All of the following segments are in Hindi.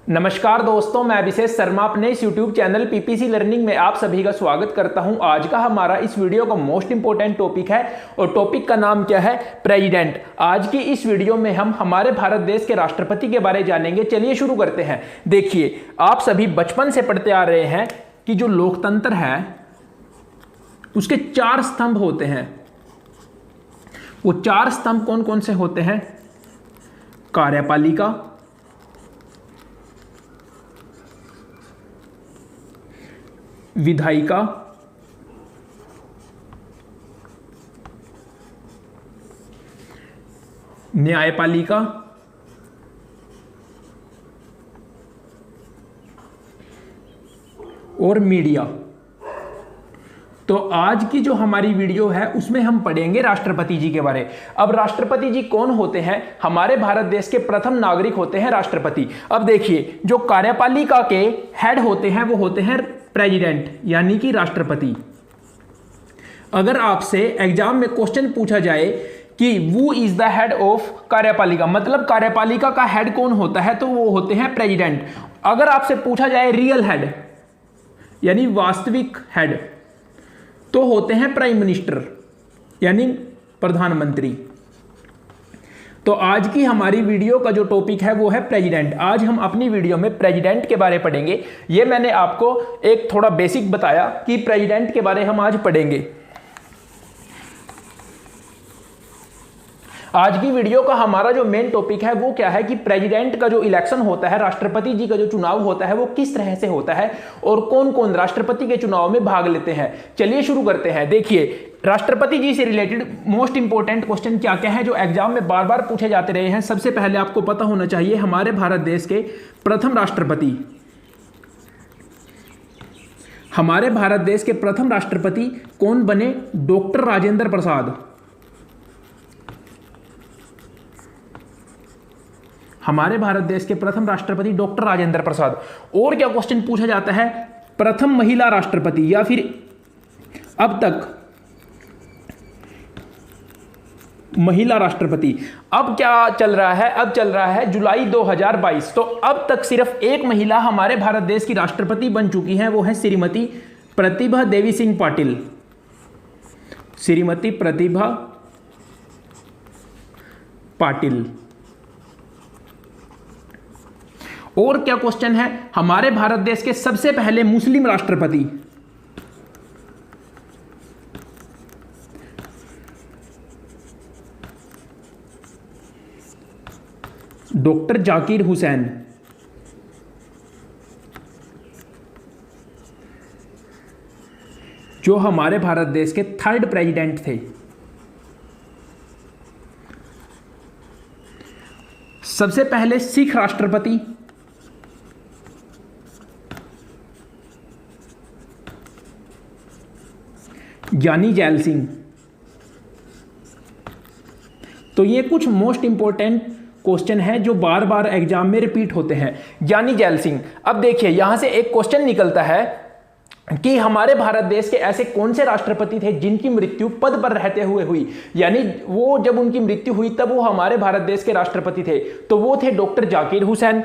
नमस्कार दोस्तों, मैं अभिषेक शर्मा अपने इस YouTube चैनल पीपीसी लर्निंग में आप सभी का स्वागत करता हूं। आज का हमारा इस वीडियो का मोस्ट इंपोर्टेंट टॉपिक है और टॉपिक का नाम क्या है? प्रेसिडेंट। आज की इस वीडियो में हम हमारे भारत देश के राष्ट्रपति के बारे में जानेंगे। चलिए शुरू करते हैं। देखिए, आप सभी बचपन से पढ़ते आ रहे हैं कि जो लोकतंत्र है उसके 4 स्तंभ होते हैं। वो 4 स्तंभ कौन कौन से होते हैं? कार्यपालिका, विधायिका, न्यायपालिका और मीडिया। तो आज की जो हमारी वीडियो है उसमें हम पढ़ेंगे राष्ट्रपति जी के बारे। अब राष्ट्रपति जी कौन होते हैं? हमारे भारत देश के प्रथम नागरिक होते हैं राष्ट्रपति। अब देखिए, जो कार्यपालिका के हेड होते हैं वो होते हैं प्रेसिडेंट यानी कि राष्ट्रपति। अगर आपसे एग्जाम में क्वेश्चन पूछा जाए कि वो इज द हेड ऑफ कार्यपालिका, मतलब कार्यपालिका का हेड कौन होता है, तो वो होते हैं प्रेसिडेंट। अगर आपसे पूछा जाए रियल हेड यानी वास्तविक हेड, तो होते हैं प्राइम मिनिस्टर यानी प्रधानमंत्री। तो आज की हमारी वीडियो का जो टॉपिक है वो है प्रेसिडेंट। आज हम अपनी वीडियो में प्रेसिडेंट के बारे में पढ़ेंगे। ये मैंने आपको एक थोड़ा बेसिक बताया कि प्रेसिडेंट के बारे हम आज पढ़ेंगे। आज की वीडियो का हमारा जो मेन टॉपिक है वो क्या है कि प्रेसिडेंट का जो इलेक्शन होता है, राष्ट्रपति जी का जो चुनाव होता है वो किस तरह से होता है और कौन कौन राष्ट्रपति के चुनाव में भाग लेते हैं। चलिए शुरू करते हैं। देखिए, राष्ट्रपति जी से रिलेटेड मोस्ट इंपोर्टेंट क्वेश्चन क्या क्या है जो एग्जाम में बार बार पूछे जाते रहे हैं। सबसे पहले आपको पता होना चाहिए हमारे भारत देश के प्रथम राष्ट्रपति, हमारे भारत देश के प्रथम राष्ट्रपति कौन बने? डॉक्टर राजेंद्र प्रसाद। हमारे भारत देश के प्रथम राष्ट्रपति डॉक्टर राजेंद्र प्रसाद। और क्या क्वेश्चन पूछा जाता है? प्रथम महिला राष्ट्रपति या फिर अब तक महिला राष्ट्रपति। अब क्या चल रहा है? अब चल रहा है जुलाई 2022। तो अब तक सिर्फ एक महिला हमारे भारत देश की राष्ट्रपति बन चुकी है, वो है श्रीमती प्रतिभा देवी सिंह पाटिल। श्रीमती प्रतिभा पाटिल। और क्या क्वेश्चन है? हमारे भारत देश के सबसे पहले मुस्लिम राष्ट्रपति डॉक्टर जाकिर हुसैन। जो हमारे भारत देश के 3rd प्रेसिडेंट थे। सबसे पहले सिख राष्ट्रपति ज्ञानी जैल सिंह। तो ये कुछ मोस्ट इंपोर्टेंट क्वेश्चन है जो बार बार एग्जाम में रिपीट होते हैं। ज्ञानी जैल सिंह। अब देखिए, यहां से एक क्वेश्चन निकलता है कि हमारे भारत देश के ऐसे कौन से राष्ट्रपति थे जिनकी मृत्यु पद पर रहते हुए हुई, यानी वो जब उनकी मृत्यु हुई तब वो हमारे भारत देश के राष्ट्रपति थे। तो वो थे डॉक्टर जाकिर हुसैन।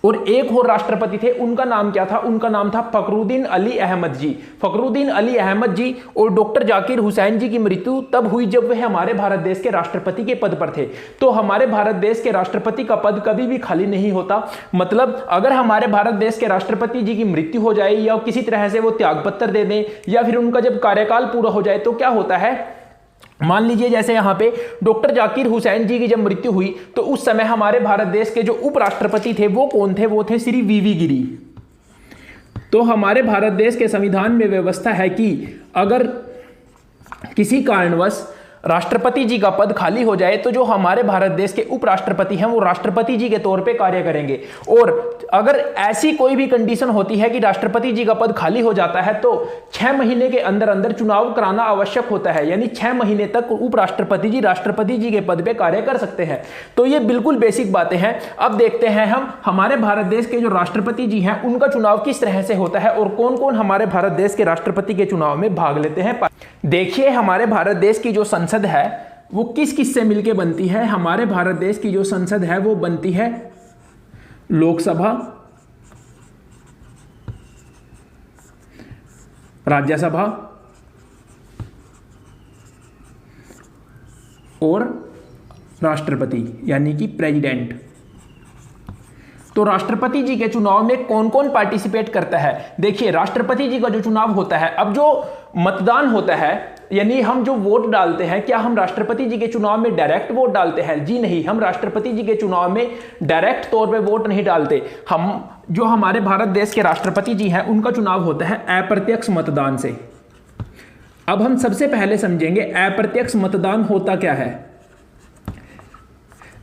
और एक और राष्ट्रपति थे, उनका नाम क्या था? उनका नाम था फखरुद्दीन अली अहमद जी। फखरुद्दीन अली अहमद जी और डॉक्टर जाकिर हुसैन जी की मृत्यु तब हुई जब वे हमारे भारत देश के राष्ट्रपति के पद पर थे। तो हमारे भारत देश के राष्ट्रपति का पद कभी भी खाली नहीं होता। मतलब अगर हमारे भारत देश के राष्ट्रपति जी की मृत्यु हो जाए या किसी तरह से वो त्यागपत्र दे दें या फिर उनका जब कार्यकाल पूरा हो जाए तो क्या होता है, मान लीजिए जैसे यहां पे डॉक्टर जाकिर हुसैन जी की जब मृत्यु हुई तो उस समय हमारे भारत देश के जो उपराष्ट्रपति थे वो कौन थे? वो थे श्री वीवी गिरी। तो हमारे भारत देश के संविधान में व्यवस्था है कि अगर किसी कारणवश राष्ट्रपति जी का पद खाली हो जाए तो जो हमारे भारत देश के उपराष्ट्रपति हैं वो राष्ट्रपति जी के तौर पे कार्य करेंगे। और अगर ऐसी कोई भी कंडीशन होती है कि राष्ट्रपति जी का पद खाली हो जाता है तो 6 महीने के अंदर अंदर चुनाव कराना आवश्यक होता है, यानी 6 महीने तक उपराष्ट्रपति जी राष्ट्रपति जी के पद पे कार्य कर सकते हैं। तो ये बिल्कुल बेसिक बातें हैं। अब देखते हैं हम हमारे भारत देश के जो राष्ट्रपति जी हैं उनका चुनाव किस तरह से होता है और कौन कौन हमारे भारत देश के राष्ट्रपति के चुनाव में भाग लेते हैं। देखिए, हमारे भारत देश की जो संसद है वो किस किस से मिलकर बनती है। हमारे भारत देश की जो संसद है वो बनती है लोकसभा, राज्यसभा और राष्ट्रपति यानी कि प्रेसिडेंट। तो राष्ट्रपति जी के चुनाव में कौन कौन पार्टिसिपेट करता है? देखिए, राष्ट्रपति जी का जो चुनाव होता है, अब जो मतदान होता है यानी हम जो वोट डालते हैं, क्या हम राष्ट्रपति जी के चुनाव में डायरेक्ट वोट डालते हैं? जी नहीं, हम राष्ट्रपति जी के चुनाव में डायरेक्ट तौर पे वोट नहीं डालते। हम जो हमारे भारत देश के राष्ट्रपति जी हैं उनका चुनाव होता है अप्रत्यक्ष मतदान से। अब हम सबसे पहले समझेंगे अप्रत्यक्ष मतदान होता क्या है।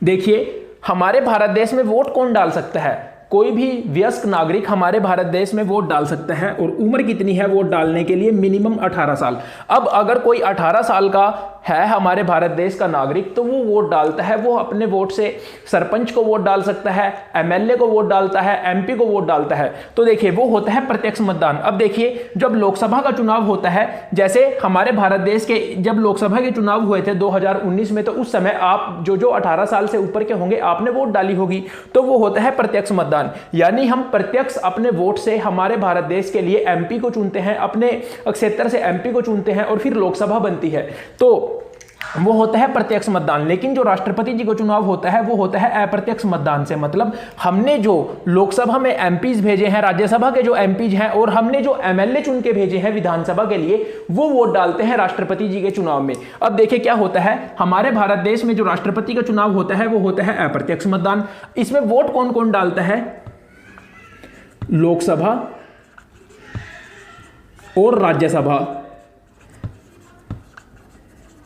देखिए, हमारे भारत देश में वोट कौन डाल सकता है? कोई भी वयस्क नागरिक हमारे भारत देश में वोट डाल सकता है। और उम्र कितनी है वोट डालने के लिए? मिनिमम 18 साल। अब अगर कोई 18 साल का है हमारे भारत देश का नागरिक, तो वो वोट डालता है। वो अपने वोट से सरपंच को वोट डाल सकता है, एमएलए को वोट डालता है, एमपी को वोट डालता है। तो देखिए, वो होता है प्रत्यक्ष मतदान। अब देखिए, जब लोकसभा का चुनाव होता है, जैसे हमारे भारत देश के जब लोकसभा के चुनाव हुए थे 2019 में, तो उस समय आप जो 18 साल से ऊपर के होंगे आपने वोट डाली होगी, तो वो होता है प्रत्यक्ष मतदान। यानी हम प्रत्यक्ष अपने वोट से हमारे भारत देश के लिए एमपी को चुनते हैं, अपने क्षेत्र से एमपी को चुनते हैं और फिर लोकसभा बनती है, तो वो होता है प्रत्यक्ष मतदान। लेकिन जो राष्ट्रपति जी का चुनाव होता है वो होता है अप्रत्यक्ष मतदान से। मतलब हमने जो लोकसभा में एमपीज भेजे हैं, राज्यसभा के जो एमपीज हैं, और हमने जो एमएलए चुन के भेजे हैं विधानसभा के लिए, वो वोट डालते हैं राष्ट्रपति जी के चुनाव में। अब देखिए क्या होता है, हमारे भारत देश में जो राष्ट्रपति का चुनाव होता है वो होता है अप्रत्यक्ष मतदान। इसमें वोट कौन कौन डालता है? लोकसभा और राज्यसभा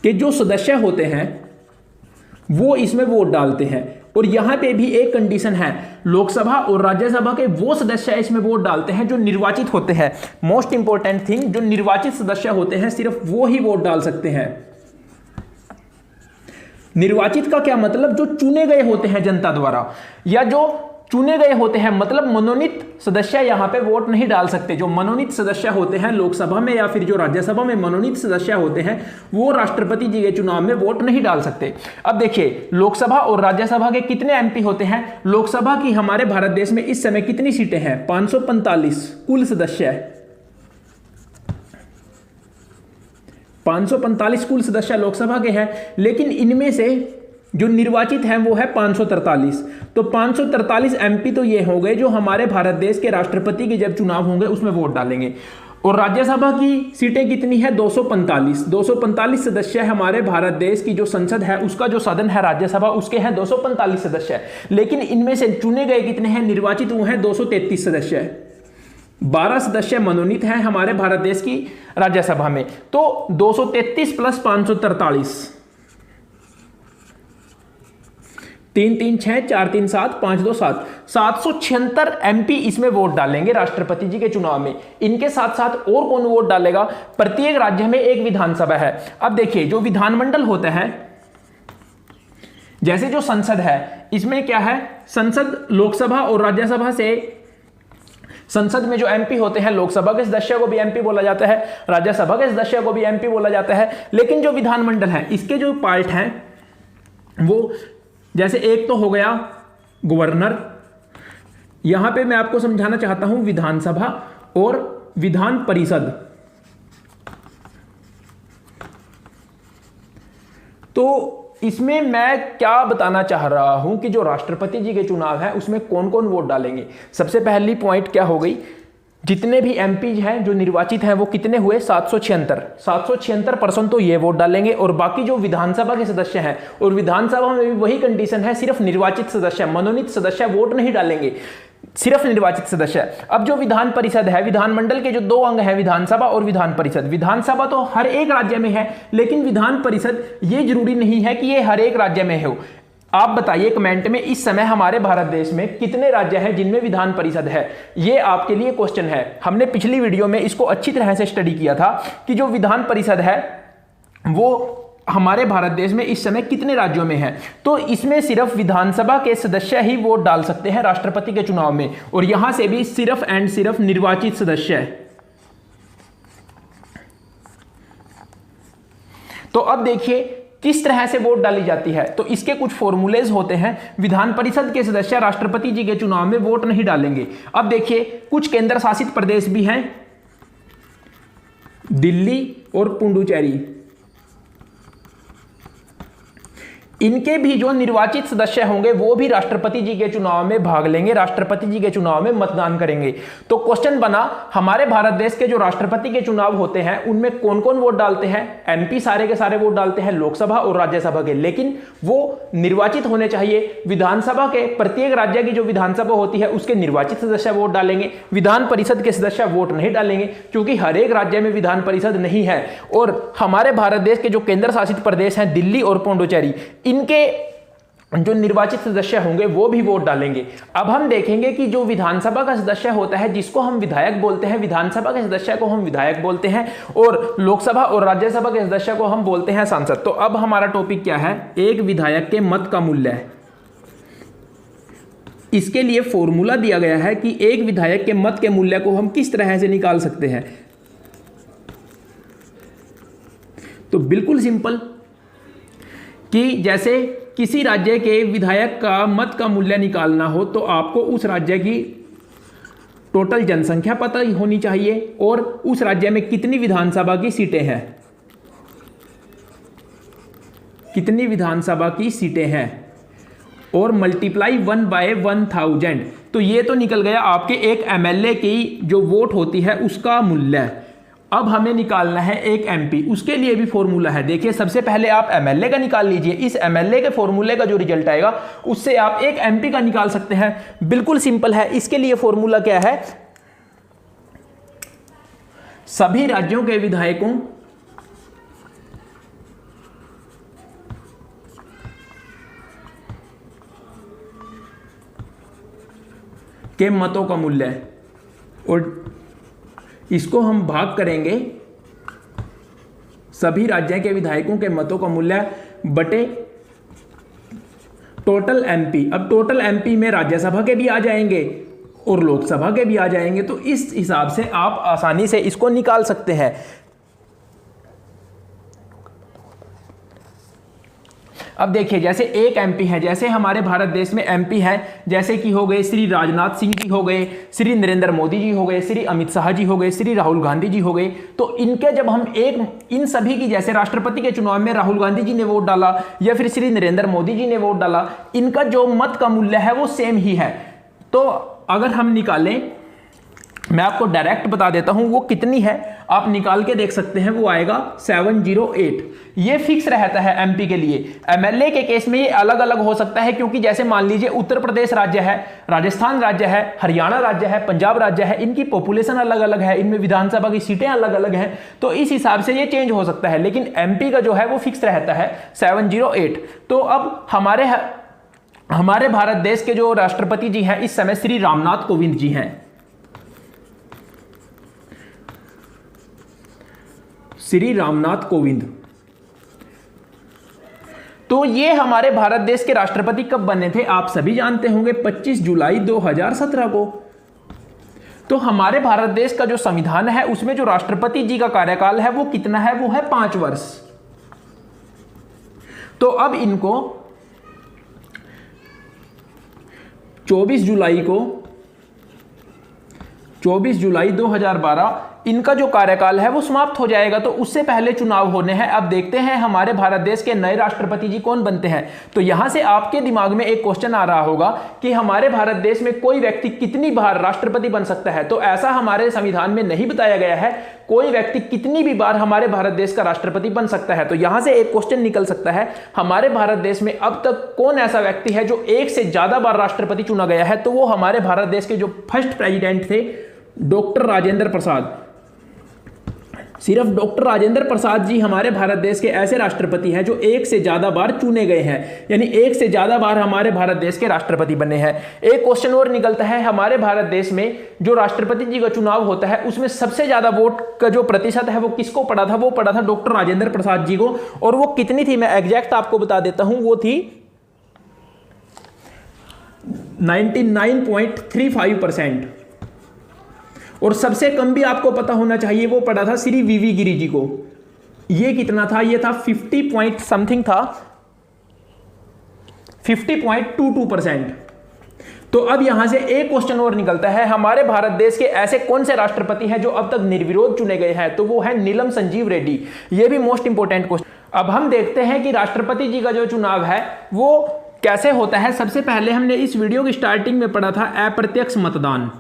के जो सदस्य होते हैं वो इसमें वोट डालते हैं। और यहां पे भी एक कंडीशन है, लोकसभा और राज्यसभा के वो सदस्य इसमें वोट डालते हैं जो निर्वाचित होते हैं। मोस्ट इंपॉर्टेंट थिंग, जो निर्वाचित सदस्य होते हैं सिर्फ वो ही वोट डाल सकते हैं। निर्वाचित का क्या मतलब? जो चुने गए होते हैं जनता द्वारा, या जो चुने गए होते हैं, मतलब मनोनीत सदस्य यहां पे वोट नहीं डाल सकते। जो मनोनीत सदस्य होते हैं लोकसभा में या फिर जो राज्यसभा में मनोनीत सदस्य होते हैं, वो राष्ट्रपति जी के चुनाव में वोट नहीं डाल सकते। अब देखिए, लोकसभा और राज्यसभा के कितने एमपी होते हैं? लोकसभा की हमारे भारत देश में इस समय कितनी सीटें हैं? 545 कुल सदस्य, 545 कुल सदस्य लोकसभा के हैं। लेकिन इनमें से जो निर्वाचित हैं वो है 543। तो 543 एमपी तो ये हो गए जो हमारे भारत देश के राष्ट्रपति के जब चुनाव होंगे उसमें वोट डालेंगे। और राज्यसभा की सीटें कितनी है? 245। 245 सदस्य हमारे भारत देश की जो संसद है, उसका जो सदन है राज्यसभा, उसके हैं 245 सदस्य। लेकिन इनमें से चुने गए कितने हैं? निर्वाचित वो हैं 233 सदस्य। 12 सदस्य मनोनीत हैं हमारे भारत देश की राज्यसभा में। तो 233 प्लस 543, 3 3 6 4 3 7 5 2 7, 776 एमपी इसमें वोट डालेंगे राष्ट्रपति जी के चुनाव में। इनके साथ साथ और कौन वोट डालेगा? प्रत्येक राज्य में एक विधानसभा है। अब देखिए, जो विधानमंडल होता है, जैसे जो संसद है, इसमें क्या है? संसद लोकसभा और राज्यसभा से, संसद में जो एमपी होते हैं, लोकसभा के सदस्य को भी एमपी बोला जाता है, राज्यसभा के सदस्य को भी एमपी बोला जाता है। लेकिन जो विधानमंडल है, इसके जो पार्ट हैं वो, जैसे एक तो हो गया गवर्नर, यहां पे मैं आपको समझाना चाहता हूं विधानसभा और विधान परिषद। तो इसमें मैं क्या बताना चाह रहा हूं कि जो राष्ट्रपति जी के चुनाव है उसमें कौन कौन वोट डालेंगे। सबसे पहली पॉइंट क्या हो गई, जितने भी एमपी हैं जो निर्वाचित हैं वो कितने हुए? 776% तो ये वोट डालेंगे। और बाकी जो विधानसभा के सदस्य हैं, और विधानसभा में भी वही कंडीशन है, सिर्फ निर्वाचित सदस्य, मनोनीत सदस्य वोट नहीं डालेंगे, सिर्फ निर्वाचित सदस्य। अब जो विधान परिषद है, विधानमंडल के जो दो अंग हैं, विधानसभा और विधान परिषद। विधानसभा तो हर एक राज्य में है, लेकिन विधान परिषद ये जरूरी नहीं है कि ये हर एक राज्य में हो। आप बताइए कमेंट में, इस समय हमारे भारत देश में कितने राज्य हैं जिनमें विधान परिषद है? ये आपके लिए क्वेश्चन है। हमने पिछली वीडियो में इसको अच्छी तरह से स्टडी किया था कि जो विधान परिषद है वो हमारे भारत देश में इस समय कितने राज्यों में है। तो इसमें सिर्फ विधानसभा के सदस्य ही वोट डाल सकते हैं राष्ट्रपति के चुनाव में, और यहां से भी सिर्फ एंड सिर्फ निर्वाचित सदस्य। तो अब देखिए, किस तरह से वोट डाली जाती है, तो इसके कुछ फॉर्मूलेज होते हैं। विधान परिषद के सदस्य राष्ट्रपति जी के चुनाव में वोट नहीं डालेंगे। अब देखिए, कुछ केंद्र शासित प्रदेश भी हैं, दिल्ली और पुडुचेरी, इनके भी जो निर्वाचित सदस्य होंगे वो भी राष्ट्रपति जी के चुनाव में भाग लेंगे, राष्ट्रपति जी के चुनाव में मतदान करेंगे। तो क्वेश्चन बना, हमारे भारत देश के जो राष्ट्रपति के चुनाव होते हैं उनमें कौन कौन वोट डालते हैं? एमपी सारे के सारे वोट डालते हैं, लोकसभा और राज्यसभा के, लेकिन वो निर्वाचित होने चाहिए। विधानसभा के प्रत्येक राज्य की जो विधानसभा होती है उसके निर्वाचित सदस्य वोट डालेंगे, विधान परिषद के सदस्य वोट नहीं डालेंगे, क्योंकि हर एक राज्य में विधान परिषद नहीं है। और हमारे भारत देश के जो केंद्र शासित प्रदेश हैं दिल्ली और पुडुचेरी, इनके जो निर्वाचित सदस्य होंगे वो भी वोट डालेंगे। अब हम देखेंगे कि जो विधानसभा का सदस्य होता है जिसको हम विधायक बोलते हैं, विधानसभा के सदस्य को हम विधायक बोलते हैं, और लोकसभा और राज्यसभा के सदस्य को हम बोलते हैं सांसद। तो अब हमारा टॉपिक क्या है? एक विधायक के मत का मूल्य। इसके लिए फॉर्मूला दिया गया है कि एक विधायक के मत के मूल्य को हम किस तरह से निकाल सकते हैं। तो बिल्कुल सिंपल, कि जैसे किसी राज्य के विधायक का मत का मूल्य निकालना हो तो आपको उस राज्य की टोटल जनसंख्या पता होनी चाहिए और उस राज्य में कितनी विधानसभा की सीटें हैं, कितनी विधानसभा की सीटें हैं, और मल्टीप्लाई 1/1000। तो ये तो निकल गया आपके एक एमएलए की जो वोट होती है उसका मूल्य। अब हमें निकालना है एक एमपी, उसके लिए भी फॉर्मूला है। देखिए, सबसे पहले आप एमएलए का निकाल लीजिए, इस एमएलए के फॉर्मूले का जो रिजल्ट आएगा उससे आप एक एमपी का निकाल सकते हैं। बिल्कुल सिंपल है। इसके लिए फॉर्मूला क्या है? सभी राज्यों के विधायकों के मतों का मूल्य है, और इसको हम भाग करेंगे सभी राज्यों के विधायकों के मतों का मूल्य बटे टोटल एमपी। अब टोटल एमपी में राज्यसभा के भी आ जाएंगे और लोकसभा के भी आ जाएंगे, तो इस हिसाब से आप आसानी से इसको निकाल सकते हैं। अब देखिए, जैसे एक एमपी है, जैसे हमारे भारत देश में एमपी है, जैसे कि हो गए श्री राजनाथ सिंह जी हो गए, श्री नरेंद्र मोदी जी हो गए, श्री अमित शाह जी हो गए, श्री राहुल गांधी जी हो गए। तो इनके जब हम इन सभी की, जैसे राष्ट्रपति के चुनाव में राहुल गांधी जी ने वोट डाला या फिर श्री नरेंद्र मोदी जी ने वोट डाला, इनका जो मत का मूल्य है वो सेम ही है। तो अगर हम निकालें, मैं आपको डायरेक्ट बता देता हूं वो कितनी है, आप निकाल के देख सकते हैं, वो आएगा 708। ये फिक्स रहता है एमपी के लिए। एमएलए के केस में ये अलग अलग हो सकता है, क्योंकि जैसे मान लीजिए उत्तर प्रदेश राज्य है, राजस्थान राज्य है, हरियाणा राज्य है, पंजाब राज्य है, इनकी पॉपुलेशन अलग अलग है, इनमें विधानसभा की सीटें अलग अलग हैं, तो इस हिसाब से ये चेंज हो सकता है। लेकिन एमपी का जो है वो फिक्स रहता है 708। तो अब हमारे भारत देश के जो राष्ट्रपति जी हैं इस समय श्री रामनाथ कोविंद जी हैं। श्री रामनाथ कोविंद। तो ये हमारे भारत देश के राष्ट्रपति कब बने थे आप सभी जानते होंगे, 25 जुलाई 2017 को। तो हमारे भारत देश का जो संविधान है उसमें जो राष्ट्रपति जी का कार्यकाल है वो कितना है? वो है 5 वर्ष। तो अब इनको 24 जुलाई 2012 इनका जो कार्यकाल है वो समाप्त हो जाएगा। तो उससे पहले चुनाव होने हैं। अब देखते हैं हमारे भारत देश के नए राष्ट्रपति जी कौन बनते हैं। तो यहां से आपके दिमाग में एक क्वेश्चन आ रहा होगा कि हमारे भारत देश में कोई व्यक्ति कितनी बार राष्ट्रपति बन सकता है। तो ऐसा हमारे संविधान में नहीं बताया गया है, कोई व्यक्ति कितनी भी बार हमारे भारत देश का राष्ट्रपति बन सकता है। तो यहां से एक क्वेश्चन निकल सकता है, हमारे भारत देश में अब तक कौन ऐसा व्यक्ति है जो एक से ज्यादा बार राष्ट्रपति चुना गया है। तो वो हमारे भारत देश के जो फर्स्ट प्रेसिडेंट थे डॉक्टर राजेंद्र प्रसाद। सिर्फ डॉक्टर राजेंद्र प्रसाद जी हमारे भारत देश के ऐसे राष्ट्रपति हैं जो एक से ज्यादा बार चुने गए हैं, यानी एक से ज्यादा बार हमारे भारत देश के राष्ट्रपति बने हैं। एक क्वेश्चन और निकलता है, हमारे भारत देश में जो राष्ट्रपति जी का चुनाव होता है उसमें सबसे ज्यादा वोट का जो प्रतिशत है वो किसको पड़ा था? वो पड़ा था डॉक्टर राजेंद्र प्रसाद जी को। और वो कितनी थी, मैं एग्जैक्ट आपको बता देता हूं, वो थी 99.35%। और सबसे कम भी आपको पता होना चाहिए, वो पड़ा था श्री वीवी गिरी जी को। ये कितना था, ये था 50 पॉइंट समथिंग था, 50.22%। तो अब यहां से एक क्वेश्चन और निकलता है, हमारे भारत देश के ऐसे कौन से राष्ट्रपति हैं जो अब तक निर्विरोध चुने गए हैं, तो वो है नीलम संजीव रेड्डी। ये भी मोस्ट इंपोर्टेंट क्वेश्चन। अब हम देखते हैं कि राष्ट्रपति जी का जो चुनाव है वो कैसे होता है। सबसे पहले हमने इस वीडियो की स्टार्टिंग में पढ़ा था अप्रत्यक्ष मतदान।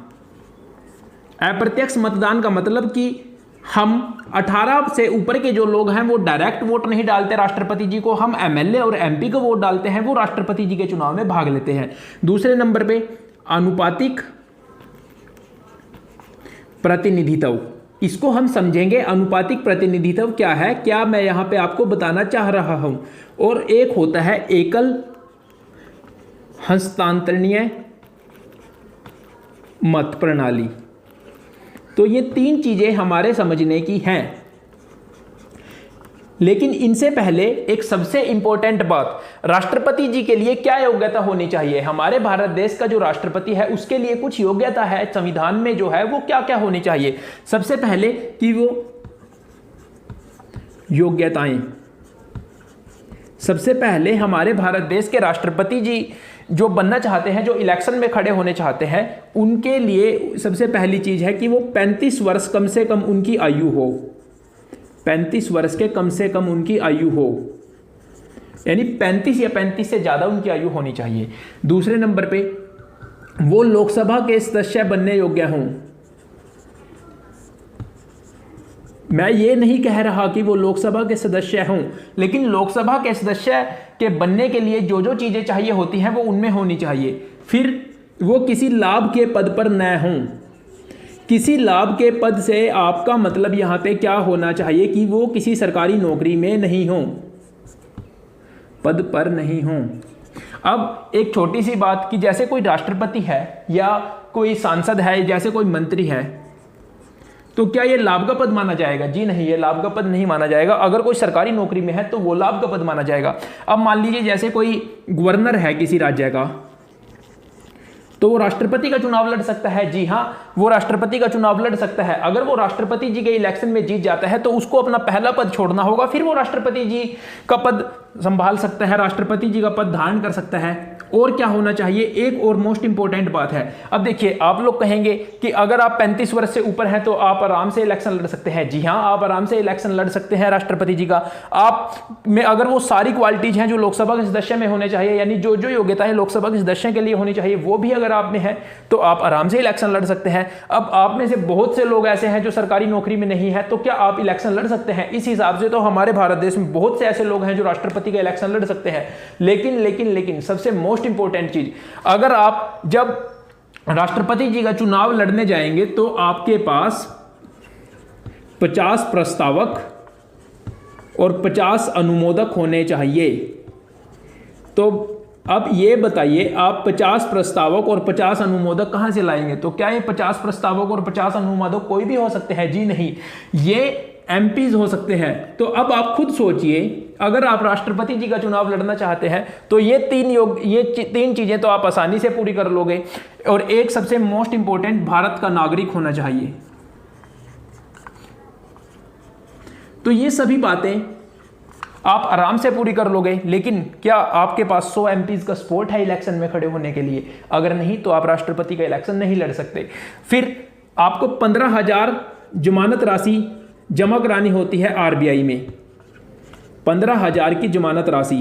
अप्रत्यक्ष मतदान का मतलब कि हम 18 से ऊपर के जो लोग हैं वो डायरेक्ट वोट नहीं डालते राष्ट्रपति जी को, हम एमएलए और एमपी को वोट डालते हैं, वो राष्ट्रपति जी के चुनाव में भाग लेते हैं। दूसरे नंबर पे आनुपातिक प्रतिनिधित्व, इसको हम समझेंगे। अनुपातिक प्रतिनिधित्व क्या है, क्या मैं यहां पे आपको बताना चाह रहा हूं। और एक होता है एकल हस्तांतरणीय मत प्रणाली। तो ये तीन चीजें हमारे समझने की हैं, लेकिन इनसे पहले एक सबसे इंपॉर्टेंट बात, राष्ट्रपति जी के लिए क्या योग्यता होनी चाहिए। हमारे भारत देश का जो राष्ट्रपति है उसके लिए कुछ योग्यता है संविधान में जो है, वो क्या क्या होनी चाहिए। सबसे पहले कि वो योग्यताएं, सबसे पहले हमारे भारत देश के राष्ट्रपति जी जो बनना चाहते हैं, जो इलेक्शन में खड़े होने चाहते हैं, उनके लिए सबसे पहली चीज है कि वो 35 वर्ष कम से कम उनकी आयु हो, 35 वर्ष के कम से कम उनकी आयु हो, यानी 35 या 35 से ज्यादा उनकी आयु होनी चाहिए। दूसरे नंबर पे वो लोकसभा के सदस्य बनने योग्य हों। मैं ये नहीं कह रहा कि वो लोकसभा के सदस्य हों, लेकिन लोकसभा के सदस्य के बनने के लिए जो जो चीजें चाहिए होती हैं वो उनमें होनी चाहिए। फिर वो किसी लाभ के पद पर न हों। किसी लाभ के पद से आपका मतलब यहां पे क्या होना चाहिए कि वो किसी सरकारी नौकरी में नहीं हों, पद पर नहीं हों। अब एक छोटी सी बात कि जैसे कोई राष्ट्रपति है या कोई सांसद है, जैसे कोई मंत्री है, तो क्या ये लाभ का पद माना जाएगा? जी नहीं, ये लाभ का पद नहीं माना जाएगा। अगर कोई सरकारी नौकरी में है तो वो लाभ का पद माना जाएगा। अब मान लीजिए जैसे कोई गवर्नर है किसी राज्य का, तो वो राष्ट्रपति का चुनाव लड़ सकता है। जी हाँ, वो राष्ट्रपति का चुनाव लड़ सकता है। अगर वो राष्ट्रपति जी के इलेक्शन में जीत जाता है तो उसको अपना पहला पद छोड़ना होगा, फिर वो राष्ट्रपति जी का पद संभाल सकता है, राष्ट्रपति जी का पद धारण कर सकता है। और क्या होना चाहिए, एक और मोस्ट इंपॉर्टेंट बात है। अब देखिए, आप लोग कहेंगे कि अगर आप 35 वर्ष से ऊपर हैं तो आप आराम से इलेक्शन लड़ सकते हैं। जी हाँ, आप आराम से इलेक्शन लड़ सकते हैं राष्ट्रपति जी का। आप में अगर वो सारी क्वालिटीज हैं जो लोकसभा के सदस्य में होने चाहिए, यानी जो जो योग्यताएं लोकसभा के सदस्य के लिए होनी चाहिए, वो भी अगर आप में है तो आप आराम से इलेक्शन लड़ सकते हैं। अब आप में से बहुत से लोग ऐसे हैं जो सरकारी नौकरी में नहीं है, तो क्या आप इलेक्शन लड़ सकते हैं? इस हिसाब से तो हमारे भारत देश में बहुत से ऐसे लोग हैं जो राष्ट्रपति का इलेक्शन लड़ सकते हैं। लेकिन सबसे मोस्ट इंपॉर्टेंट चीज, अगर आप जब राष्ट्रपति जी का चुनाव लड़ने जाएंगे तो आपके पास 50 प्रस्तावक और 50 अनुमोदक होने चाहिए। तो अब ये बताइए, आप 50 प्रस्तावक और 50 अनुमोदक कहां से लाएंगे? तो क्या ये 50 प्रस्तावक और 50 अनुमोदक कोई भी हो सकते हैं? जी नहीं, ये एमपीज हो सकते हैं। तो अब आप खुद सोचिए, अगर आप राष्ट्रपति जी का चुनाव लड़ना चाहते हैं तो ये तीन चीजें तो आप आसानी से पूरी कर लोगे। और एक सबसे मोस्ट इंपॉर्टेंट, भारत का नागरिक होना चाहिए। तो ये सभी बातें आप आराम से पूरी कर लोगे। लेकिन क्या आपके पास 100 एमपीज का सपोर्ट है इलेक्शन में खड़े होने के लिए? अगर नहीं तो आप राष्ट्रपति का इलेक्शन नहीं लड़ सकते। फिर आपको 15,000 जमानत राशि जमा करानी होती है आरबीआई में, 15,000 की जमानत राशि।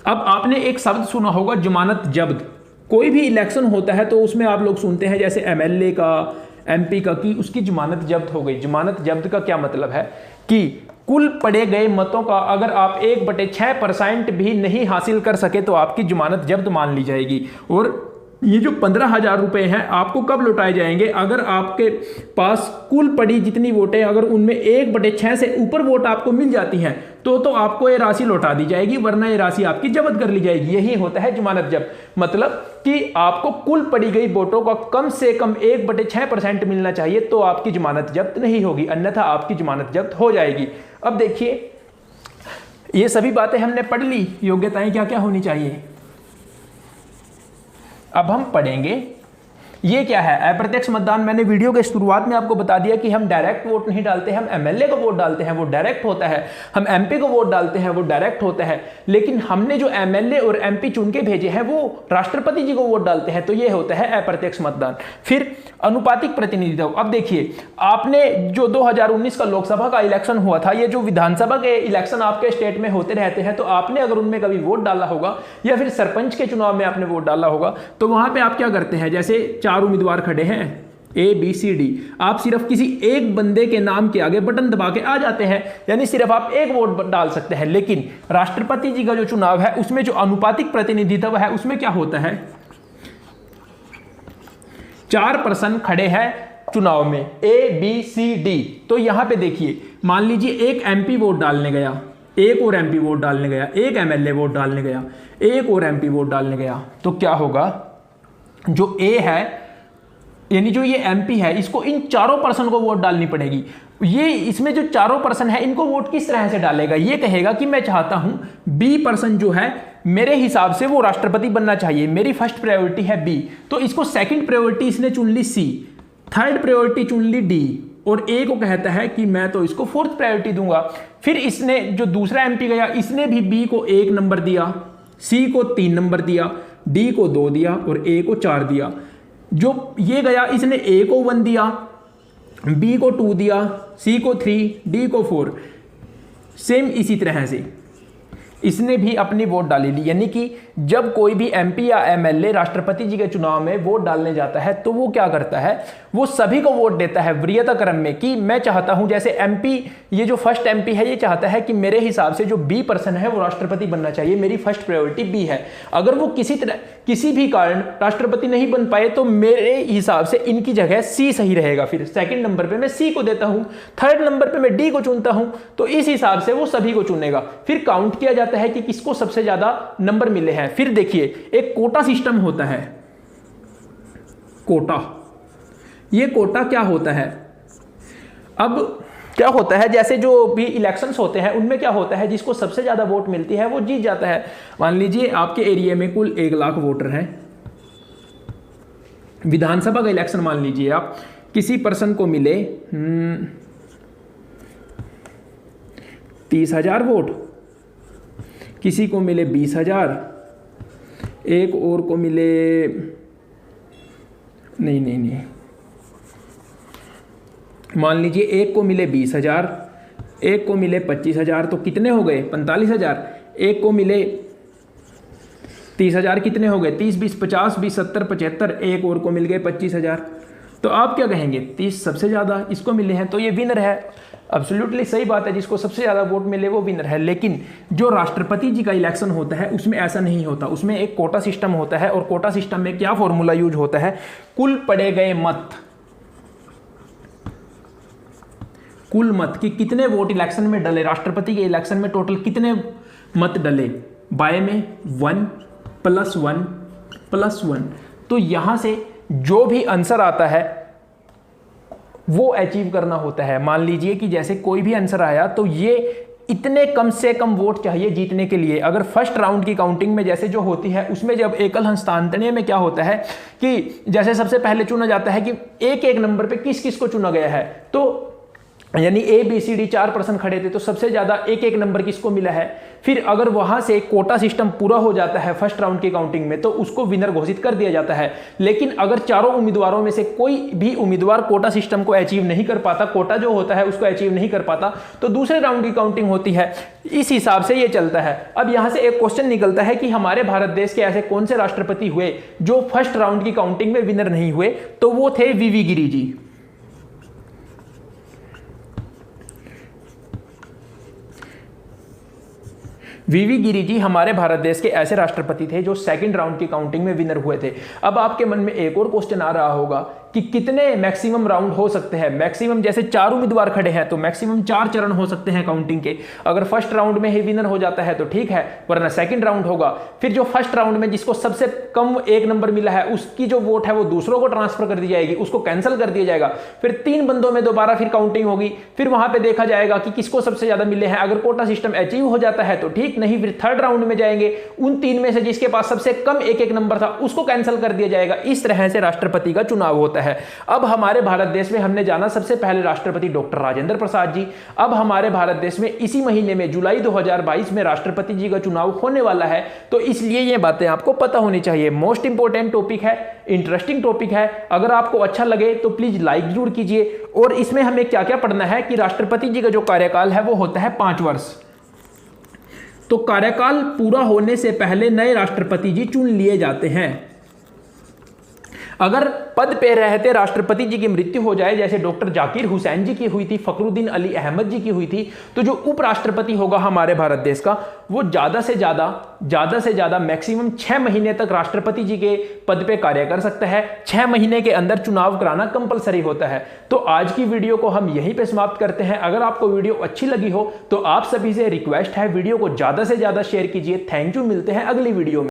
अब आपने एक शब्द सुना होगा, जमानत जब्त। कोई भी इलेक्शन होता है तो उसमें आप लोग सुनते हैं जैसे एमएलए का, एमपी का, कि उसकी जमानत जब्त हो गई। जमानत जब्त का क्या मतलब है कि कुल पड़े गए मतों का अगर आप 1/6% भी नहीं हासिल कर सके तो आपकी जमानत जब्त मान ली जाएगी। और ये जो 15,000 रुपए हैं आपको कब लौटाए जाएंगे? अगर आपके पास कुल पड़ी जितनी वोटें, अगर उनमें 1/6 से ऊपर वोट आपको मिल जाती हैं तो आपको ये राशि लौटा दी जाएगी, वरना ये राशि आपकी जब्त कर ली जाएगी। यही होता है जमानत जब्त। मतलब कि आपको कुल पड़ी गई वोटों का कम से कम 1/6% मिलना चाहिए तो आपकी जमानत जब्त नहीं होगी, अन्यथा आपकी जमानत जब्त हो जाएगी। अब देखिए, ये सभी बातें हमने पढ़ ली, योग्यताएं क्या क्या होनी चाहिए। अब हम पढ़ेंगे ये क्या है? अप्रत्यक्ष मतदान। मैंने वीडियो के शुरुआत में आपको बता दिया कि हम डायरेक्ट वोट नहीं डालते, हम एमएलए को वोट डालते हैं, वो डायरेक्ट होता है। हम एमपी को वोट डालते हैं, वो डायरेक्ट होता है। लेकिन हमने जो एमएलए और एमपी चुन के भेजे हैं वो राष्ट्रपति जी को वोट डालते हैं, तो ये होता है अप्रत्यक्ष मतदान। फिर अनुपातिक प्रतिनिधित्व। अब देखिए, आपने जो 2019 का लोकसभा का इलेक्शन हुआ था, ये जो विधानसभा के इलेक्शन आपके स्टेट में होते रहते हैं, तो आपने अगर उनमें कभी वोट डाला होगा या फिर सरपंच के चुनाव में आपने वोट डाला होगा, तो वहां पे आप क्या करते हैं, जैसे 4 उम्मीदवार खड़े हैं ABCD, आप सिर्फ किसी एक बंदे के नाम के आगे बटन दबा के आ जाते हैं, यानी सिर्फ आप एक वोट डाल सकते हैं। लेकिन राष्ट्रपति जी का जो चुनाव है उसमें जो अनुपातिक प्रतिनिधित्व है उसमें क्या होता है, 4 पर्सन खड़े हैं चुनाव में ABCD। तो यहां पे देखिए, मान लीजिए एक MP वोट डालने गया, एक और MP वोट डालने गया, एक MLA वोट डालने गया, एक और MP वोट डालने गया, तो क्या होगा, जो A है यानी जो ये MP है, इसको इन 4 पर्सन को वोट डालनी पड़ेगी। ये इसमें जो 4 पर्सन है इनको वोट किस तरह से डालेगा, ये कहेगा कि मैं चाहता हूं B पर्सन जो है मेरे हिसाब से वो राष्ट्रपति बनना चाहिए, मेरी फर्स्ट प्रायोरिटी है B, तो इसको सेकंड प्रायोरिटी इसने चुन ली C, थर्ड प्रायोरिटी चुन ली D, और A को कहता है कि मैं तो इसको फोर्थ प्रायोरिटी दूंगा। फिर इसने जो दूसरा MP गया, इसने भी B को 1 नंबर दिया, C को 3 नंबर दिया, D को 2 दिया और A को 4 दिया। जो ये गया, इसने A को 1 दिया, B को 2 दिया, C को 3, D को 4। सेम इसी तरह से इसने भी अपनी वोट डाली ली, यानी कि जब कोई भी MP या MLA राष्ट्रपति जी के चुनाव में वोट डालने जाता है तो वो क्या करता है, वो सभी को वोट देता है वरीयता क्रम में, कि मैं चाहता हूं, जैसे MP, ये जो फर्स्ट MP है, ये चाहता है कि मेरे हिसाब से जो B पर्सन है वो राष्ट्रपति बनना चाहिए, मेरी फर्स्ट प्रायोरिटी B है। अगर वो किसी भी कारण राष्ट्रपति नहीं बन पाए तो मेरे हिसाब से इनकी जगह C सही रहेगा। फिर सेकंड नंबर पे मैं C को देता हूं, थर्ड नंबर पे मैं D को चुनता हूं, तो इस हिसाब से वो सभी को चुनेगा। फिर काउंट किया जाता है कि किसको सबसे ज्यादा नंबर मिले हैं। फिर देखिए, एक कोटा सिस्टम होता है, कोटा। ये कोटा क्या होता है, अब क्या होता है, जैसे जो भी इलेक्शंस होते हैं उनमें क्या होता है, जिसको सबसे ज्यादा वोट मिलती है वो जीत जाता है। मान लीजिए आपके एरिया में कुल 1 लाख वोटर हैं, विधानसभा का इलेक्शन मान लीजिए आप, किसी पर्सन को मिले 30,000 वोट, किसी को मिले 20,000, एक और को मिले नहीं, मान लीजिए एक को मिले 20,000, एक को मिले 25,000, तो कितने हो गए 45,000। एक को मिले 30,000, कितने हो गए 30, 20, 50, 20, 70, 75, एक और को मिल गए 25,000। तो आप क्या कहेंगे, 30 सबसे ज़्यादा इसको मिले हैं, तो ये विनर है। एब्सोल्युटली सही बात है, जिसको सबसे ज़्यादा वोट मिले वो विनर है। लेकिन जो राष्ट्रपति जी का इलेक्शन होता है उसमें ऐसा नहीं होता, उसमें एक कोटा सिस्टम होता है। और कोटा सिस्टम में क्या फॉर्मूला यूज होता है, कुल पड़े गए मत, कुल मत कि कितने वोट इलेक्शन में डले, राष्ट्रपति के इलेक्शन में टोटल कितने मत डले, बाय में 1 + 1 + 1। तो यहां से जो भी आंसर आता है वो अचीव करना होता है। मान लीजिए कि जैसे कोई भी आंसर आया तो ये इतने कम से कम वोट चाहिए जीतने के लिए। अगर फर्स्ट राउंड की काउंटिंग में जैसे जो होती है उसमें जब एकल हस्तांतरणीय में क्या होता है कि जैसे सबसे पहले चुना जाता है कि एक एक नंबर पे किस किस को चुना गया है, तो यानी ABCD 4 पर्सन खड़े थे तो सबसे ज्यादा एक एक नंबर किसको मिला है। फिर अगर वहां से कोटा सिस्टम पूरा हो जाता है फर्स्ट राउंड की काउंटिंग में तो उसको विनर घोषित कर दिया जाता है। लेकिन अगर चारों उम्मीदवारों में से कोई भी उम्मीदवार कोटा सिस्टम को अचीव नहीं कर पाता, कोटा जो होता है उसको अचीव नहीं कर पाता, तो दूसरे राउंड की काउंटिंग होती है। इस हिसाब से ये चलता है। अब यहां से एक क्वेश्चन निकलता है कि हमारे भारत देश के ऐसे कौन से राष्ट्रपति हुए जो फर्स्ट राउंड की काउंटिंग में विनर नहीं हुए, तो वो थे VV गिरी जी। VV गिरी जी हमारे भारत देश के ऐसे राष्ट्रपति थे जो सेकंड राउंड की काउंटिंग में विनर हुए थे। अब आपके मन में एक और क्वेश्चन आ रहा होगा कि कितने मैक्सिमम राउंड हो सकते हैं। मैक्सिमम जैसे 4 उम्मीदवार खड़े हैं तो मैक्सिमम 4 चरण हो सकते हैं काउंटिंग के। अगर फर्स्ट राउंड में ही विनर हो जाता है तो ठीक है, वरना सेकंड राउंड होगा। फिर जो फर्स्ट राउंड में जिसको सबसे कम 1 नंबर मिला है उसकी जो वोट है वो दूसरों को ट्रांसफर कर दी जाएगी, उसको कैंसिल कर दिया जाएगा। फिर 3 बंदों में दोबारा फिर काउंटिंग होगी, फिर वहां पे देखा जाएगा कि किसको सबसे ज्यादा मिले हैं। अगर कोटा सिस्टम अचीव हो जाता है तो ठीक, नहीं फिर थर्ड राउंड में जाएंगे, उन 3 में से जिसके पास सबसे कम 1-1 नंबर था उसको कैंसिल कर दिया जाएगा। इस तरह से राष्ट्रपति का चुनाव होता है। अब हमारे भारत देश में हमने जाना सबसे पहले राष्ट्रपति डॉक्टर राजेंद्र प्रसाद जी। अब हमारे भारत देश में इसी महीने में जुलाई 2022 में राष्ट्रपति जी का चुनाव होने वाला है, तो इसलिए ये बातें आपको पता होनी चाहिए। मोस्ट इंपोर्टेंट टॉपिक है, इंटरेस्टिंग टॉपिक है। अगर आपको अच्छा लगे तो प्लीज लाइक जरूर कीजिए। और इसमें हमें क्या क्या पढ़ना है कि राष्ट्रपति जी का जो कार्यकाल है वो होता है 5 वर्ष। तो कार्यकाल पूरा होने से पहले नए राष्ट्रपति जी चुन लिए जाते हैं। अगर पद पे रहते राष्ट्रपति जी की मृत्यु हो जाए, जैसे डॉक्टर जाकिर हुसैन जी की हुई थी, फखरुद्दीन अली अहमद जी की हुई थी, तो जो उपराष्ट्रपति होगा हमारे भारत देश का वो ज्यादा से ज्यादा मैक्सिमम 6 महीने तक राष्ट्रपति जी के पद पे कार्य कर सकता है। 6 महीने के अंदर चुनाव कराना कंपलसरी होता है। तो आज की वीडियो को हम यहीं पे समाप्त करते हैं। अगर आपको वीडियो अच्छी लगी हो तो आप सभी से रिक्वेस्ट है वीडियो को ज्यादा से ज्यादा शेयर कीजिए। थैंक यू, मिलते हैं अगली वीडियो में।